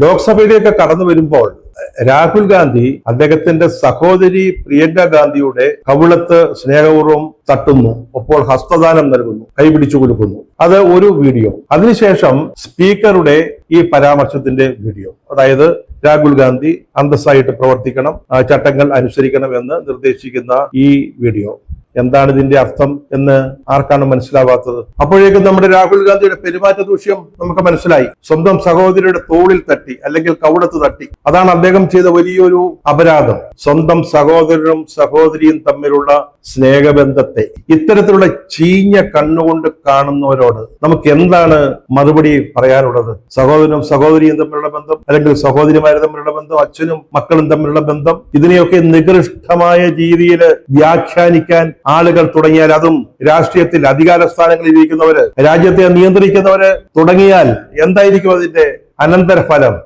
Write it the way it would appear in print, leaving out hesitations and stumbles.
ലോക്സഭയിലേക്ക് കടന്നു വരുമ്പോൾ രാഹുൽ ഗാന്ധി അദ്ദേഹത്തിന്റെ സഹോദരി പ്രിയങ്ക ഗാന്ധിയുടെ കവിളത്ത് സ്നേഹപൂർവ്വം തട്ടുന്നു, ഒപ്പോൾ ഹസ്തദാനം നൽകുന്നു, കൈപിടിച്ചു കൊടുക്കുന്നു. അത് ഒരു വീഡിയോ. അതിനുശേഷം സ്പീക്കറുടെ ഈ പരാമർശത്തിന്റെ വീഡിയോ, അതായത് രാഹുൽ ഗാന്ധി അന്തസ്സായിട്ട് പ്രവർത്തിക്കണം, ചട്ടങ്ങൾ അനുസരിക്കണം എന്ന് നിർദ്ദേശിക്കുന്ന ഈ വീഡിയോ. എന്താണ് ഇതിന്റെ അർത്ഥം എന്ന് ആർക്കാണ് മനസ്സിലാവാത്തത്? അപ്പോഴേക്കും നമ്മുടെ രാഹുൽ ഗാന്ധിയുടെ പെരുമാറ്റ ദൂഷ്യം നമുക്ക് മനസ്സിലായി. സ്വന്തം സഹോദരിയുടെ തോളിൽ തട്ടി, അല്ലെങ്കിൽ കവിളത്ത് തട്ടി. അതാണ് അദ്ദേഹം ചെയ്ത വലിയൊരു അപരാധം. സ്വന്തം സഹോദരനും സഹോദരിയും തമ്മിലുള്ള സ്നേഹബന്ധത്തെ ഇത്തരത്തിലുള്ള ചീഞ്ഞ കണ്ണുകൊണ്ട് കാണുന്നവരോട് നമുക്ക് എന്താണ് മറുപടി പറയാനുള്ളത്? സഹോദരനും സഹോദരിയും തമ്മിലുള്ള ബന്ധം, അല്ലെങ്കിൽ സഹോദരിമാരും തമ്മിലുള്ള ബന്ധം, അച്ഛനും മക്കളും തമ്മിലുള്ള ബന്ധം, ഇതിനെയൊക്കെ നികൃഷ്ടമായ രീതിയിൽ വ്യാഖ്യാനിക്കാൻ ആളുകൾ തുടങ്ങിയാൽ, അതും രാഷ്ട്രീയത്തിൽ അധികാര സ്ഥാനങ്ങളിൽ ഇരിക്കുന്നവര്, രാജ്യത്തെ നിയന്ത്രിക്കുന്നവര് തുടങ്ങിയാൽ എന്തായിരിക്കും അതിന്റെ അനന്തരഫലം?